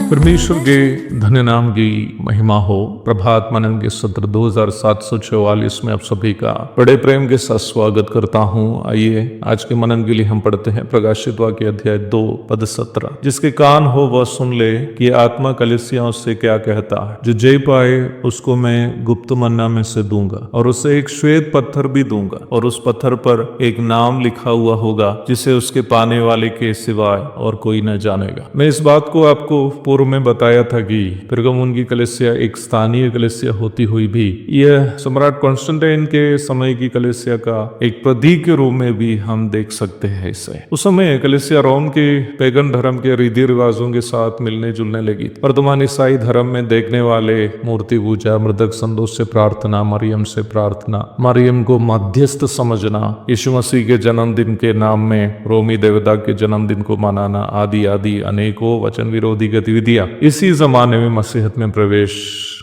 परमेश्वर के धन्य नाम की महिमा हो। प्रभात मनन के सत्र 2744 में आप सभी का बड़े प्रेम के साथ स्वागत करता हूं। आइए आज के मनन के लिए हम पढ़ते हैं प्रकाशित वाक्य अध्याय 2 पद 17। जिसके कान हो वह सुन ले कि आत्मा कलीसियाओं से क्या कहता है। जो जय पाए उसको मैं गुप्त मन्ना में से दूंगा और उसे एक श्वेत पत्थर भी दूंगा और उस पत्थर पर एक नाम लिखा हुआ होगा जिसे उसके पाने वाले के सिवाय और कोई न जानेगा। मैं इस बात को आपको पूर्व में बताया था कि पेरगमुन की कलीसिया एक स्थानीय कलीसिया होती हुई भी यह सम्राट कॉन्स्टेंटाइन के समय की कलीसिया का एक प्रतीक के रूप में भी हम देख सकते हैं। इसे उस समय कलीसिया रोम के पैगन धर्म के रीति रिवाजों के साथ मिलने जुलने लगी। वर्तमान ईसाई धर्म में देखने वाले मूर्ति पूजा, मृदक संतोष से प्रार्थना, मरियम से प्रार्थना, मरियम को मध्यस्थ समझना, यीशु मसीह के जन्मदिन के नाम में रोमी देवता के जन्मदिन को मनाना आदि आदि अनेकों वचन विरोधी गतिविधियां इसी जमाने में मसीहत में प्रवेश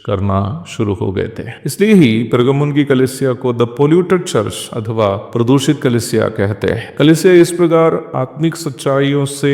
करना शुरू हो गए थे। इसलिए ही पेरगमुन की कलीसिया को द पोल्यूटेड चर्च अथवा प्रदूषित कलीसिया कहते हैं। कलीसिया इस प्रकार आत्मिक सच्चाइयों से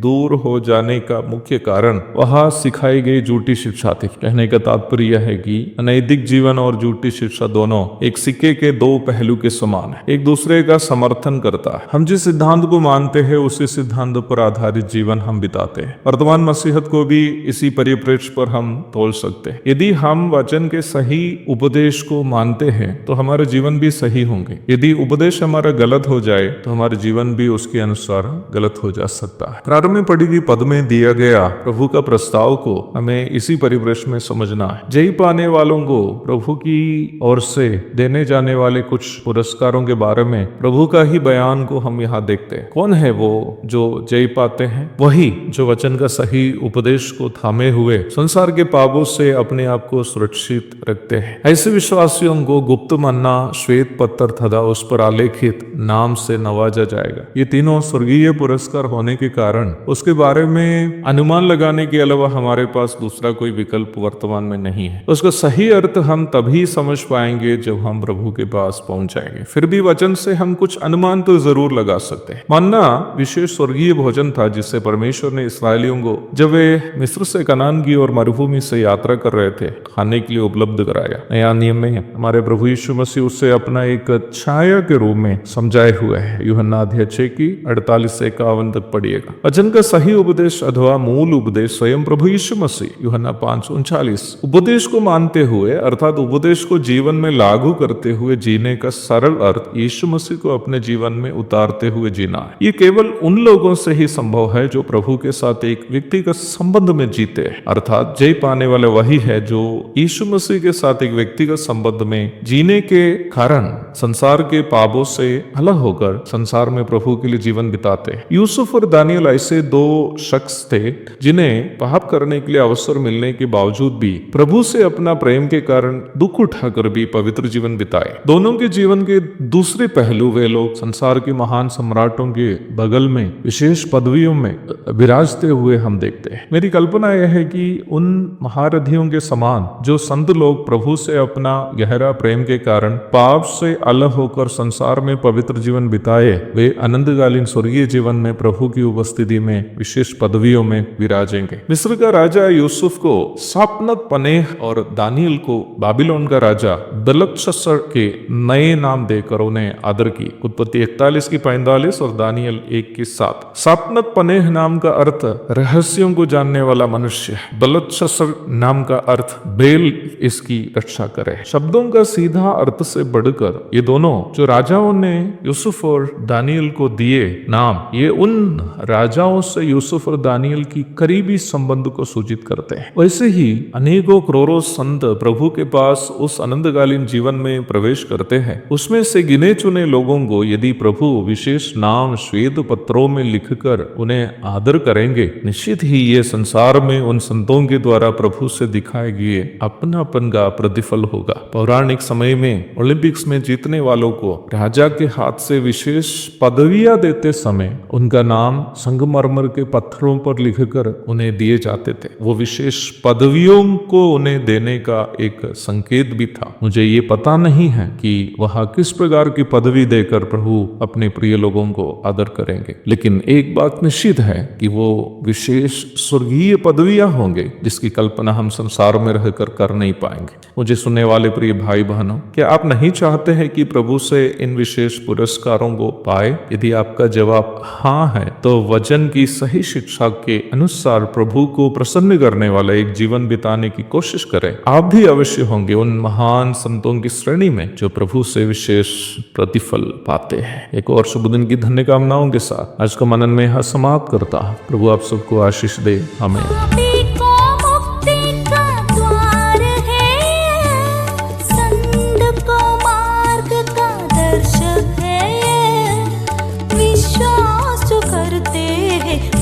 दूर हो जाने का मुख्य कारण वहां सिखाई गई झूठी शिक्षा थी। कहने का तात्पर्य यह है कि अनैतिक जीवन और झूठी शिक्षा दोनों एक सिक्के के दो पहलू के समान है, एक दूसरे का समर्थन करता है। हम जिस सिद्धांत को मानते हैं उसी सिद्धांत पर आधारित जीवन हम बिताते हैं। वर्तमान मसीहत को भी इसी परिप्रेक्ष्य पर हम तोल सकते हैं। यदि हम वचन के सही उपदेश को मानते हैं तो हमारे जीवन भी सही होंगे। यदि उपदेश हमारा गलत हो जाए तो हमारे जीवन भी उसके अनुसार गलत हो जा सकता है। प्रारंभ में पढ़ी गई पद में दिया गया प्रभु का प्रस्ताव को हमें इसी परिप्रेक्ष्य में समझना है। जय पाने वालों को प्रभु की ओर से देने जाने वाले कुछ पुरस्कारों के बारे में प्रभु का ही बयान को हम यहाँ देखते हैं। कौन है वो जो जय पाते हैं? वही जो वचन का सही उपदेश को थामे हुए संसार के पापों से अपने आप को सुरक्षित रखते हैं। ऐसे विश्वासियों को गुप्त मन्ना, श्वेत पत्थर तथा उस पर आलेखित नाम से नवाजा जाएगा। ये तीनों स्वर्गीय पुरस्कार होने के कारण उसके बारे में अनुमान लगाने के अलावा हमारे पास दूसरा कोई विकल्प वर्तमान में नहीं है। उसका सही अर्थ हम तभी समझ पाएंगे जब हम प्रभु के पास पहुंच जाएंगे। फिर भी वचन से हम कुछ अनुमान तो जरूर लगा सकते हैं। मन्ना विशेष स्वर्गीय भोजन था जिससे परमेश्वर ने इस्राएलियों को जब वे मिस्र से कनान की और मरुभूमि से यात्रा कर रहे थे खाने के लिए उपलब्ध कराया। नया नियम में हमारे प्रभु यीशु मसीह उसे अपना एक छाया के रूप में समझाए हुए है। यूहन्ना अध्याय 6 की 48 से 51 तक पढ़िएगा। वचन का सही उपदेश अथवा मूल उपदेश स्वयं प्रभु यीशु मसीह यूहन्ना 5:39 उपदेश को मानते हुए अर्थात उपदेश को जीवन में लागू करते हुए जीने का सरल अर्थ यीशु मसीह को अपने जीवन में उतारते हुए जीना है। ये केवल उन लोगों से ही संभव है जो प्रभु के साथ एक व्यक्तिगत संबंध में जीते हैं। अर्थात जय पाने वाले वही है जो यीशु मसीह के साथ एक व्यक्तिगत संबंध में जीने के कारण संसार के पापों से अलग होकर संसार में प्रभु के लिए जीवन बिताते हैं। यूसुफ और दानियल ऐसे दो शख्स थे जिन्हें पाप करने के लिए अवसर मिलने के बावजूद भी प्रभु से अपना प्रेम के कारण दुख उठाकर भी पवित्र जीवन बिताए। दोनों के जीवन के दूसरे पहलू वे लोग संसार के महान सम्राटों के बगल में विशेष पदवियों में विराजते हुए हम देखते हैं। मेरी कल्पना यह है कि उन महारथियों के समान जो संत लोग प्रभु से अपना गहरा प्रेम के कारण पाप से अलग होकर संसार में पवित्र जीवन बिताए, वे अनंतकालीन स्वर्गीय जीवन में प्रभु की उपस्थिति में विशेष पदवियों में विराजेंगे। मिस्र का राजा यूसुफ को सापनत पनेह और दानियल को बाबिलोन का राजा बेलतशस्सर के नए नाम देकर उन्हें आदर की। उत्पत्ति 41 की 45 और दानियल 1 की 7। सापनत पनेह नाम का अर्थ रहस्यों को जानने वाला मनुष्य, बेलतशस्सर नाम का अर्थ अर्थात बेल इसकी रक्षा करे। शब्दों का सीधा अर्थ से बढ़कर ये दोनों जो राजाओं ने यूसुफ और दानियल को दिए नाम, ये उन राजाओं से यूसुफ और दानियल की करीबी संबंध को सूचित करते हैं। वैसे ही अनेकों करोड़ों संत प्रभु के पास उस अनंतकालीन जीवन में प्रवेश करते हैं। उसमें से गिने चुने लोगों को यदि प्रभु विशेष नाम श्वेत पत्रों में लिखकर उन्हें आदर करेंगे, निश्चित ही ये संसार में उन संतों के द्वारा प्रभु से दिखाए गए अपनापन का प्रतिफल होगा। पौराणिक समय में ओलंपिक्स में जीतने वालों को राजा के हाथ से विशेष पदवियां देते समय उनका नाम संगमरमर के पत्थरों पर लिखकर उन्हें दिए जाते थे। वो विशेष पदवियों को उन्हें देने का एक संकेत भी था। मुझे ये पता नहीं है कि वह किस प्रकार की पदवी देकर प्रभु अपने प्रिय लोगों को आदर करेंगे, लेकिन एक बात निश्चित है कि वो विशेष स्वर्गीय पदवियां होंगे जिसकी कल्पना हम संसार में रहकर कर नहीं पाएंगे। मुझे सुनने वाले प्रिय भाई बहनों, क्या आप नहीं चाहते हैं कि प्रभु से इन विशेष पुरस्कारों को पाए? यदि आपका जवाब हाँ है तो वचन की सही शिक्षा के अनुसार प्रभु को प्रसन्न करने वाला एक जीवन बिताने की कोशिश करें। आप भी अवश्य होंगे उन महान संतों की श्रेणी में जो प्रभु से विशेष प्रतिफल पाते हैं। एक और शुभ दिन की धन्य कामनाओं के साथ आज का मनन में यह समाप्त करता हूं। प्रभु आप सबको आशीष दे। आमीन।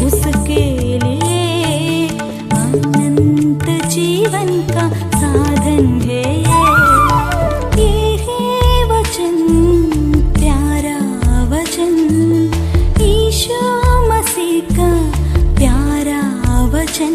उसके लिए अनंत जीवन का साधन है ये है वचन, प्यारा वचन, यीशु मसीह का प्यारा वचन।